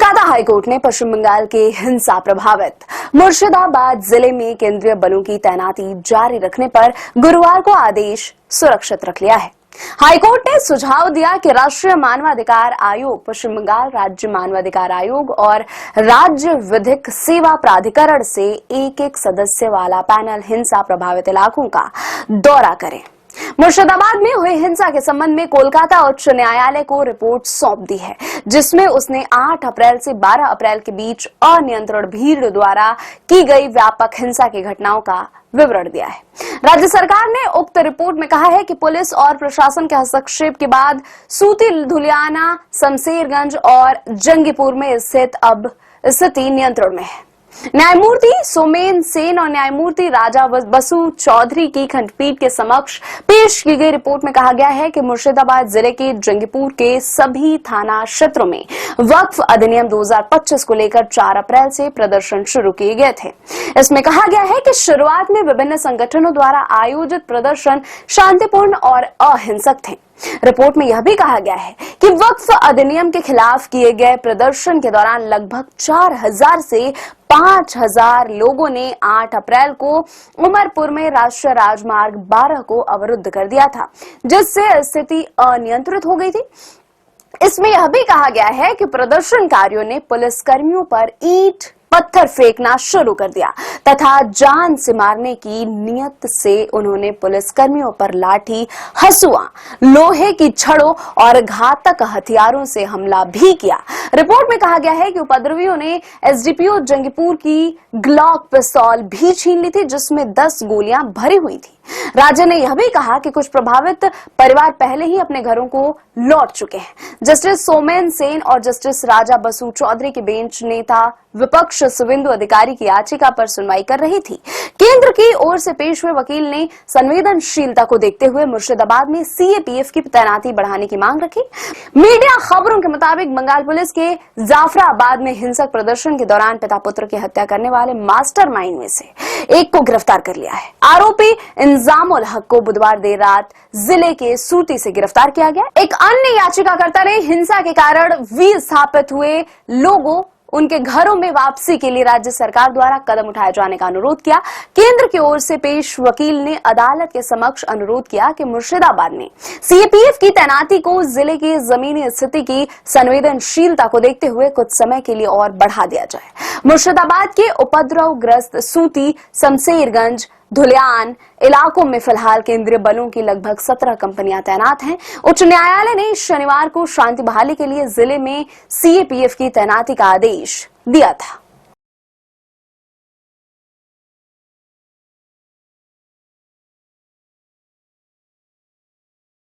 Kolkata high court ने पश्चिम बंगाल के हिंसा प्रभावित मुर्शिदाबाद जिले में केंद्रीय बलों की तैनाती जारी रखने पर गुरुवार को आदेश सुरक्षित रख लिया है। हाईकोर्ट ने सुझाव दिया कि राष्ट्रीय मानवाधिकार आयोग, पश्चिम बंगाल राज्य मानवाधिकार आयोग और राज्य विधिक सेवा प्राधिकरण से एक सदस्य वाला पैनल हिंसा प्रभावित इलाकों का दौरा करे। मुर्शिदाबाद में हुई हिंसा के संबंध में कोलकाता उच्च न्यायालय को रिपोर्ट सौंप दी है, जिसमें उसने 8 अप्रैल से 12 अप्रैल के बीच अनियंत्रित भीड़ द्वारा की गई व्यापक हिंसा की घटनाओं का विवरण दिया है। राज्य सरकार ने उक्त रिपोर्ट में कहा है कि पुलिस और प्रशासन के हस्तक्षेप के बाद सूती, धुलियाना, शमशेरगंज और जंगीपुर में स्थित अब स्थिति नियंत्रण में है। न्यायमूर्ति सोमेन सेन और न्यायमूर्ति राजा बसु चौधरी की खंडपीठ के समक्ष पेश की गई रिपोर्ट में कहा गया है कि मुर्शिदाबाद जिले के जंगीपुर के सभी थाना क्षेत्रों में वक्फ अधिनियम 2025 को लेकर 4 अप्रैल से प्रदर्शन शुरू किए गए थे। इसमें कहा गया है कि शुरुआत में विभिन्न संगठनों द्वारा आयोजित प्रदर्शन शांतिपूर्ण और अहिंसक थे। रिपोर्ट में यह भी कहा गया है कि वक्फ अधिनियम के खिलाफ किए गए प्रदर्शन के दौरान लगभग 4000 से 5000 लोगों ने 8 अप्रैल को उमरपुर में राष्ट्रीय राजमार्ग 12 को अवरुद्ध कर दिया था, जिससे स्थिति अनियंत्रित हो गई थी। इसमें यह भी कहा गया है कि प्रदर्शनकारियों ने पुलिसकर्मियों पर ईंट पत्थर फेंकना शुरू कर दिया तथा जान से मारने की नियत से उन्होंने पुलिसकर्मियों पर लाठी, हंसुआ, लोहे की छड़ों और घातक हथियारों से हमला भी किया। रिपोर्ट में कहा गया है कि उपद्रवियों ने एसडीपीओ जंगीपुर की ग्लॉक पिस्तौल भी छीन ली थी, जिसमें 10 गोलियां भरी हुई थी। राज्य ने यह भी कहा कि कुछ प्रभावित परिवार पहले ही अपने घरों को लौट चुके हैं। जस्टिस सोमेन सेन और जस्टिस राजा बसु चौधरी की बेंच नेता विपक्ष शुभेंदु अधिकारी की याचिका पर सुनवाई कर रही थी। केंद्र की ओर से पेश हुए वकील ने संवेदनशीलता को देखते हुए मुर्शिदाबाद में सीएपीएफ की तैनाती बढ़ाने की मांग रखी। मीडिया खबरों के मुताबिक बंगाल पुलिस के जाफराबाद में हिंसक प्रदर्शन के दौरान पिता पुत्र की हत्या करने वाले मास्टरमाइंड में से एक को गिरफ्तार कर लिया है। आरोपी इंजामुल हक को बुधवार देर रात जिले के सूती से गिरफ्तार किया गया। एक अन्य याचिकाकर्ता ने हिंसा के कारण विस्थापित हुए लोगों उनके घरों में वापसी के लिए राज्य सरकार द्वारा कदम उठाए जाने का अनुरोध किया। केंद्र की ओर से पेश वकील ने अदालत के समक्ष अनुरोध किया कि मुर्शिदाबाद में सीएपीएफ की तैनाती को जिले की जमीनी स्थिति की संवेदनशीलता को देखते हुए कुछ समय के लिए और बढ़ा दिया जाए। मुर्शिदाबाद के उपद्रवग्रस्त सूती, शमशेरगंज, धुलियान इलाकों में फिलहाल केंद्रीय बलों की लगभग 17 कंपनियां तैनात हैं। उच्च न्यायालय ने शनिवार को शांति बहाली के लिए जिले में सीएपीएफ की तैनाती का आदेश दिया था।